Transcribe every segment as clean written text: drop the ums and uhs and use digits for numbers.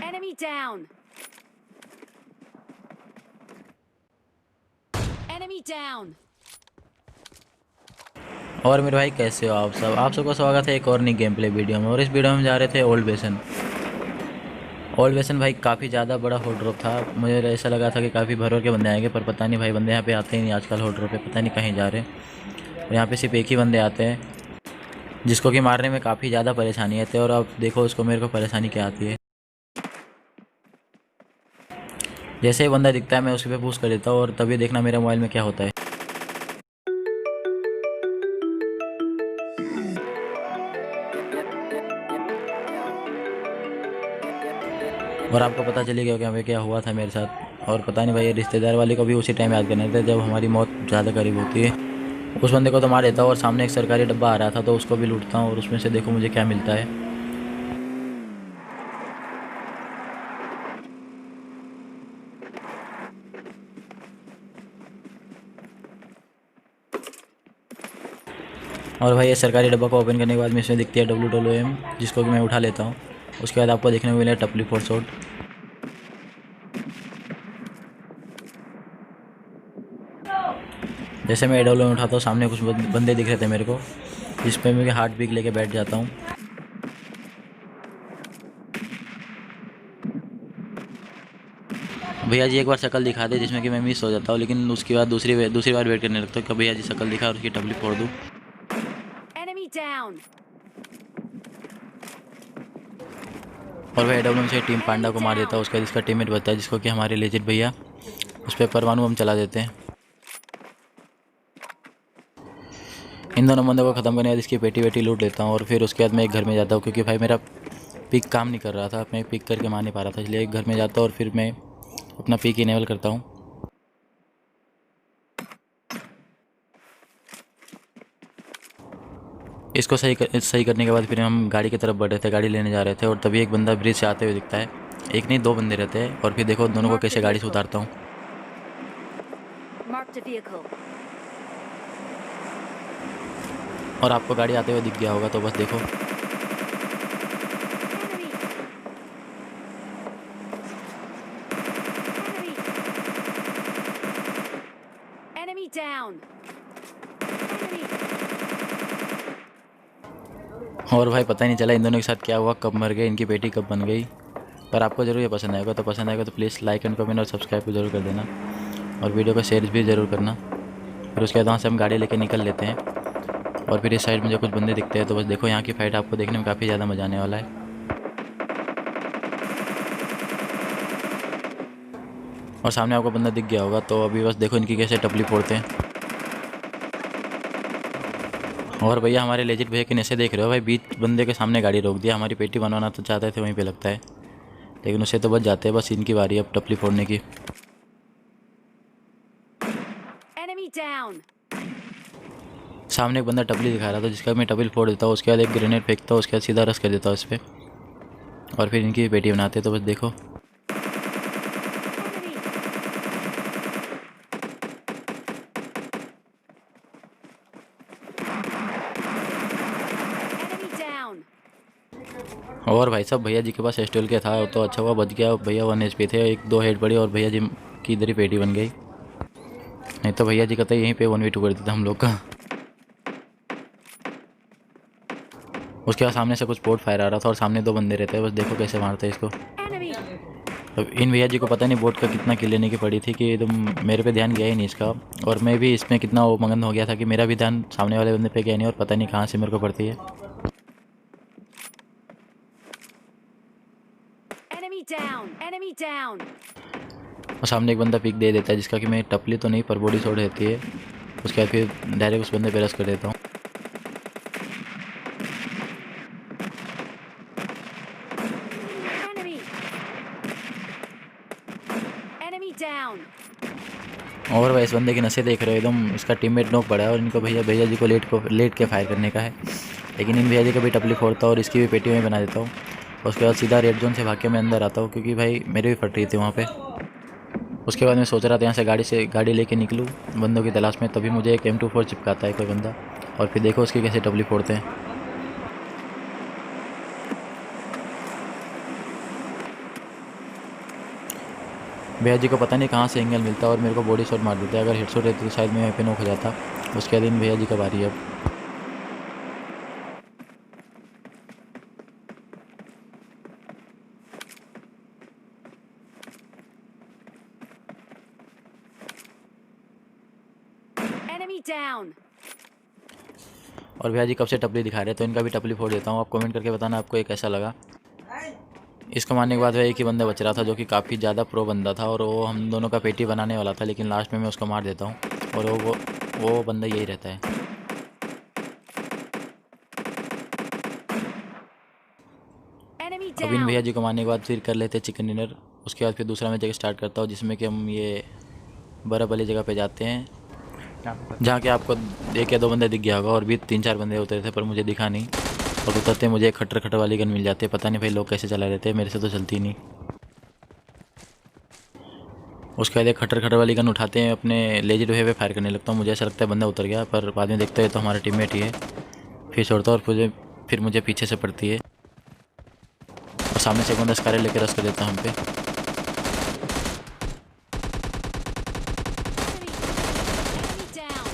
Enemy down. Enemy down. और मेरे भाई कैसे हो आप सब? आप सबका स्वागत है एक और नई गेम प्ले वीडियो में। और इस वीडियो में हम जा रहे थे ओल्ड बेसन। ओल्ड बेसन भाई काफ़ी ज़्यादा बड़ा होल्ड ड्रॉप था। मुझे ऐसा लगा था कि काफ़ी भर भर के बंदे आएंगे, पर पता नहीं भाई, बंदे यहाँ पे आते ही नहीं आजकल होल्ड ड्रॉप पे, पता नहीं कहीं जा रहे हैं। और यहाँ पे सिर्फ एक ही बंदे आते हैं जिसको कि मारने में काफ़ी ज़्यादा परेशानी आती है। और अब देखो उसको मेरे को परेशानी क्या आती है। जैसे ही बंदा दिखता है मैं उसके पे पुश कर देता हूँ, और तभी देखना मेरे मोबाइल में क्या होता है। और आपको पता चली गया कि हमें क्या हुआ था मेरे साथ। और पता नहीं भाई, ये रिश्तेदार वाले को भी उसी टाइम याद करना था जब हमारी मौत ज़्यादा करीब होती है। उस बंदे को तो मार देता हूँ, और सामने एक सरकारी डब्बा आ रहा था तो उसको भी लूटता हूँ, और उसमें से देखो मुझे क्या मिलता है। और भाई ये सरकारी डब्बा को ओपन करने के बाद में इसमें दिखती है WWM, जिसको कि मैं उठा लेता हूँ। उसके बाद आपको देखने को मिला टपली फोर शॉट। जैसे मैं AWM उठाता हूँ, सामने कुछ बंदे दिख रहे थे मेरे को, जिस पर मैं हार्ट बीक लेके बैठ जाता हूँ। भैया जी एक बार शक्ल दिखा दे जिसमें कि मैं मिस हो जाता हूँ, लेकिन उसके बाद दूसरी बार वेट करने लगता हूँ कि भैया जी शक्ल दिखा और उसकी टपली फोड़ दूँ। Enemy down. और वह AWM से टीम पांडा को मार देता है। उसके बाद इसका टीममेट बचता है जिसको कि हमारे लेजेंड भैया, उस पर परमाणु हम चला देते हैं। इन दोनों बंदों को ख़त्म करने के बाद इसकी पेटी वेटी लूट लेता हूँ, और फिर उसके बाद मैं एक घर में जाता हूँ, क्योंकि भाई मेरा पिक काम नहीं कर रहा था, मैं पिक करके मार नहीं पा रहा था, इसलिए एक घर में जाता हूँ और फिर मैं अपना पिक इनेबल करता हूँ। इसको सही करने के बाद फिर हम गाड़ी की तरफ बढ़ रहे थे, गाड़ी लेने जा रहे थे, और तभी एक बंदा ब्रिज से आते हुए दिखता है। एक नहीं, दो बंदे रहते हैं, और फिर देखो दोनों को कैसे गाड़ी से उतारता हूँ। Marked a vehicle. और आपको गाड़ी आते हुए दिख गया होगा, तो बस देखो। Enemy down. Enemy. और भाई पता ही नहीं चला इन दोनों के साथ क्या हुआ, कब मर गए, इनकी बेटी कब बन गई। पर आपको जरूर ये पसंद आएगा, तो प्लीज़ लाइक एंड कमेंट और सब्सक्राइब को जरूर कर देना, और वीडियो को शेयर भी ज़रूर करना। फिर उसके बाद वहाँ से हम गाड़ी लेके निकल लेते हैं, और फिर इस साइड में जो कुछ बंदे दिखते हैं, तो बस देखो यहाँ की फाइट आपको देखने में काफ़ी ज़्यादा मजा आने वाला है। और सामने आपको बंदा दिख गया होगा, तो अभी बस देखो इनकी कैसे टपली फोड़ते हैं। और भैया हमारे लेजिट भैया के नशे देख रहे हो भाई, 20 बंदे के सामने गाड़ी रोक दिया। हमारी पेटी बनवाना तो चाहते थे वहीं पे लगता है, लेकिन उससे तो बच जाते हैं। बस इनकी बारी है अब टपली फोड़ने की। Enemy down. सामने एक बंदा टपली दिखा रहा था, जिसका मैं टपली फोड़ देता हूँ। उसके बाद एक ग्रेनेड फेंकता हूँ, उसके बाद सीधा रश कर देता हूँ इस पर, और फिर इनकी पेटी बनाते हैं। तो बस देखो। Enemy down. और भाई साहब भैया जी के पास एस्टोल के था, तो अच्छा हुआ बच गया। भैया 1 HP थे, एक दो हेड पड़ी और भैया जी की इधर ही पेटी बन गई, नहीं तो भैया जी कहते यहीं पे 1v2 कर देता हम लोग का। उसके बाद सामने से कुछ पोर्ट फायर आ रहा था, और सामने दो बंदे रहते हैं, बस देखो कैसे मारते हैं इसको। Enemy. तो इन भैया जी को पता नहीं बोट का कितना किल लेने की पड़ी थी कि एकदम मेरे पे ध्यान गया ही नहीं इसका। और मैं भी इसमें कितना वो मगन हो गया था कि मेरा भी ध्यान सामने वाले बंदे पे गया नहीं, और पता नहीं कहाँ से मेरे को पड़ती है। Enemy down. Enemy down. और सामने एक बंदा पिक दे देता है, जिसका कि मैं टपली तो नहीं पर बॉडी शॉट रहती है। उसके बाद फिर डायरेक्ट उस बंदे पे रश कर देता हूँ। Enemy. Enemy down. और वह इस बंदे की नशे देख रहे हो, एकदम इसका टीममेट नोक पड़ा है, और इनको भैया जी को लेट के फायर करने का है। लेकिन इन भैया जी को भी टपली फोड़ता हूँ, और इसकी भी पेटी में बना देता हूँ। उसके बाद सीधा रेड जोन से भाग के मैं अंदर आता हूँ, क्योंकि भाई मेरे भी फट रही थी वहाँ पे। उसके बाद मैं सोच रहा था यहाँ से गाड़ी लेके निकलूँ बंदों की तलाश में, तभी मुझे एक M24 चिपकाता है कोई बंदा, और फिर देखो उसकी कैसे टपली फोड़ते हैं। भैया जी को पता नहीं कहाँ से एंगल मिलता है और मेरे को बॉडी शॉट मार देता है। अगर हेडशॉट रहती तो शायद मैं वहीं पे नॉक हो जाता। उसके बाद इन भैया जी का बारी है अब। Enemy down. और भैया जी कब से टपली दिखा रहे हैं तो इनका भी टपली फोड़ देता हूँ। आप कमेंट करके बताना आपको ये कैसा लगा। इसको मारने के बाद वह एक ही बंदा बच रहा था जो कि काफ़ी ज़्यादा प्रो बंदा था और वो हम दोनों का पेटी बनाने वाला था, लेकिन लास्ट में मैं उसको मार देता हूँ और वो बंदा यही रहता है। Enemy अब इन भैया down. जी को मारने के बाद फिर कर लेते हैं चिकन डिनर। उसके बाद फिर दूसरा मैं जगह स्टार्ट करता हूँ जिसमें कि हम ये बर्फ़ वाली जगह पे जाते हैं जहाँ कि आपको एक या दो बंदे दिख गया होगा और भी 3-4 बंदे उतरे थे पर मुझे दिखा नहीं। और उतरते मुझे एक खट्टर खट्टर वाली गन मिल जाती है। पता नहीं भाई लोग कैसे चला रहे थे, मेरे से तो चलती नहीं। उसके बाद एक खट्टर खट्टर वाली गन उठाते हैं, अपने लेजर वे पे फायर करने लगता हूँ। मुझे ऐसा लगता है बंदा उतर गया पर बाद में देखते हैं तो हमारा टीममेट ही है। फिर छोड़ता हूँ और फिर मुझे पीछे से पड़ती है और सामने से एक बंदा स्कारे लेकर रस कर देता है हम पे। Enemy down.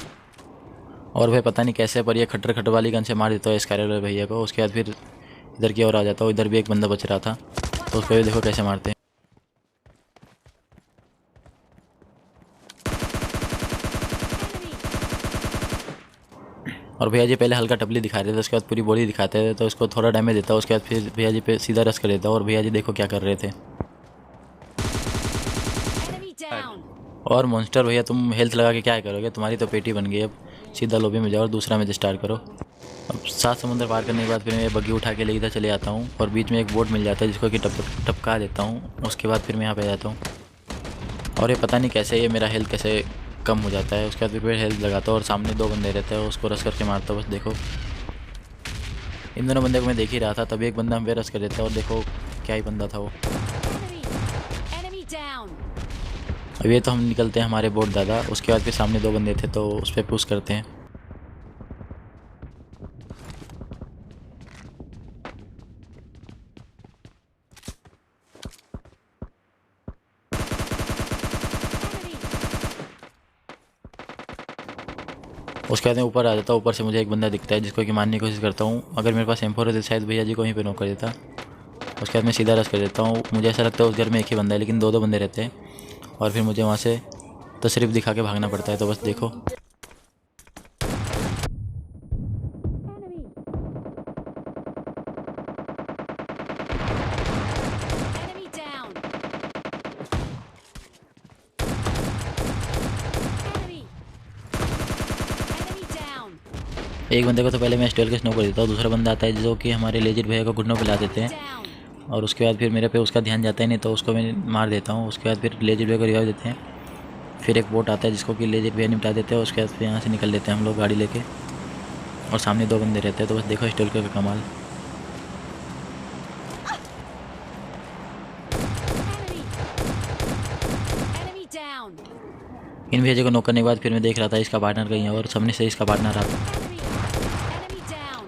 और भाई पता नहीं कैसे पर ये खट्टर खट्टर वाली गन से मार देता है स्कारे वाले भैया को। उसके बाद फिर इधर की ओर आ जाता हूँ। इधर भी एक बंदा बच रहा था तो उसको भी देखो कैसे मारते हैं। Enemy. और भैया जी पहले हल्का टपली दिखा रहे थे, उसके बाद पूरी बॉडी दिखाते थे तो उसको थोड़ा डैमेज देता है। उसके बाद फिर भैया जी पे सीधा रस कर देता और भैया जी देखो क्या कर रहे थे। Enemy down. और मॉन्स्टर भैया तुम हेल्थ लगा के क्या करोगे, तुम्हारी तो पेटी बन गई। अब सीधा लॉबी में जाओ और दूसरा मैच स्टार्ट करो। अब 7 समुंदर पार करने के बाद फिर मैं बग्गी उठा के ले इधर चले आता हूँ और बीच में एक बोट मिल जाता है जिसको कि टपका देता हूँ। उसके बाद फिर मैं यहाँ पे आ जाता हूँ और ये पता नहीं कैसे ये मेरा हेल्थ कैसे कम हो जाता है। उसके बाद फिर हेल्थ लगाता हूँ और सामने 2 बंदे रहते हैं उसको रस करके मारता हूँ। बस देखो इन दोनों बंदे को मैं देख ही रहा था, तभी एक बंदा हम पे रस कर देता है और देखो क्या ही बंदा था वो। Enemy. Enemy down. अब ये तो हम निकलते हैं हमारे बोट दादा। उसके बाद फिर सामने 2 बंदे थे तो उस पर पुश करते हैं। Enemy. उसके बाद मैं ऊपर आ जाता हूँ। ऊपर से मुझे एक बंदा दिखता है जिसको कि मारने की कोशिश करता हूँ। अगर मेरे पास M4 होते शायद भैया जी को वहीं पे नॉक कर देता। उसके बाद मैं सीधा रस कर देता हूँ। मुझे ऐसा लगता है उस घर में एक ही बंदा है लेकिन 2-2 बंदे रहते हैं और फिर मुझे वहाँ से तशरीफ़ दिखा के भागना पड़ता है। तो बस देखो Enemy. Enemy down. Enemy. Enemy down. एक बंदे को तो पहले मैं स्टेल के स्नो कर देता हूँ। दूसरा बंदा आता है जो कि हमारे लेजिट भैया को घुटनों पे ला देते हैं Down. और उसके बाद फिर मेरे पे उसका ध्यान जाता ही नहीं तो उसको मैं मार देता हूँ। उसके बाद फिर लेजिट भैया को रिवाइव देते हैं। फिर एक बोट आता है जिसको कि लेजिट भैया निपटा देते हैं। उसके बाद फिर यहाँ से निकल लेते हैं हम लोग गाड़ी लेके और सामने 2 बंदे रहते हैं। तो बस देखो स्टेल का कमाल। Enemy. Enemy down. इन भैया को नॉक करने के बाद फिर मैं देख रहा था इसका पार्टनर कहीं और सामने से इसका पार्टनर आता। Enemy. Enemy down.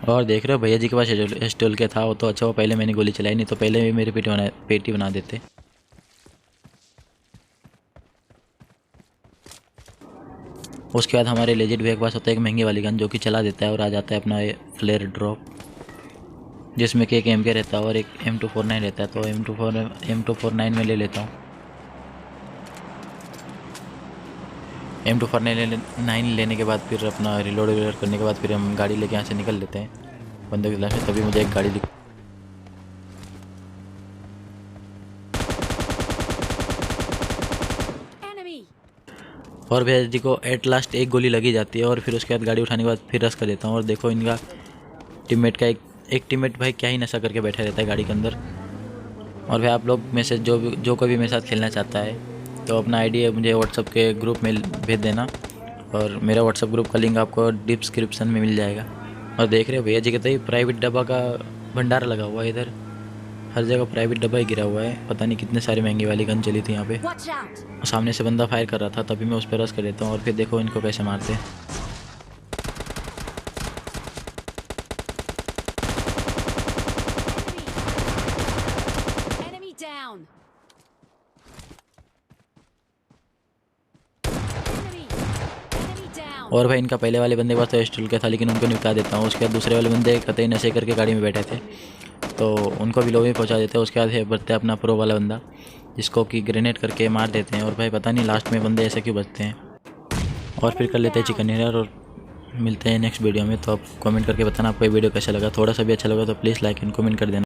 और देख रहे हो भैया जी के पास स्टोल के था वो तो अच्छा, वो पहले मैंने गोली चलाई नहीं तो पहले भी मेरी पेटी बना देते। उसके बाद हमारे लेजेंड भैया के पास होता है एक महंगी वाली गन जो कि चला देता है और आ जाता है अपना फ्लेयर ड्रॉप जिसमें कि एक MK रहता है और एक M249 रहता है। तो M249 में ले लेता हूँ। M249 लेने के बाद फिर अपना रिलोड करने के बाद फिर हम गाड़ी लेके यहाँ से निकल लेते हैं बंदों की तलाश में। तभी मुझे एक गाड़ी दिख Enemy. और भैया जी को एट लास्ट एक गोली लगी जाती है और फिर उसके बाद गाड़ी उठाने के बाद फिर रस कर देता हूँ। और देखो इनका टीममेट का एक टीममेट भाई क्या ही नशा करके बैठा रहता है गाड़ी के अंदर। और भाई आप लोग में से जो कोई भी मेरे साथ खेलना चाहता है तो अपना आईडी मुझे व्हाट्सअप के ग्रुप में भेज देना और मेरा व्हाट्सअप ग्रुप का लिंक आपको डिस्क्रिप्शन में मिल जाएगा। और देख रहे हो भैया जी कहते ही प्राइवेट डब्बा का भंडारा लगा हुआ है इधर, हर जगह प्राइवेट डब्बा ही गिरा हुआ है। पता नहीं कितने सारी महंगी वाली गन चली थी यहाँ पे। Watch out. सामने से बंदा फायर कर रहा था तभी मैं उस पर रस कर देता हूँ और फिर देखो इनको कैसे मारते हैं। Enemy. Enemy down. और भाई इनका पहले वाले बंदे के पास तो स्टील का था, लेकिन उनको निपटा देता हूँ। उसके बाद दूसरे वाले बंदे कतई नशे करके गाड़ी में बैठे थे, तो उनको भी लोबी में पहुँचा देते हैं। उसके बाद है बढ़ते अपना प्रो वाला बंदा, जिसको कि ग्रेनेड करके मार देते हैं। और भाई पता नहीं लास्ट में बंदे ऐसे क्यों बचते हैं। और फिर कर लेते हैं चिकन डिनर और मिलते हैं नेक्स्ट वीडियो में। तो आप कमेंट करके बताना आपको ये वीडियो कैसा लगा। थोड़ा सा भी अच्छा लगा तो प्लीज़ लाइक एंड कमेंट कर देना।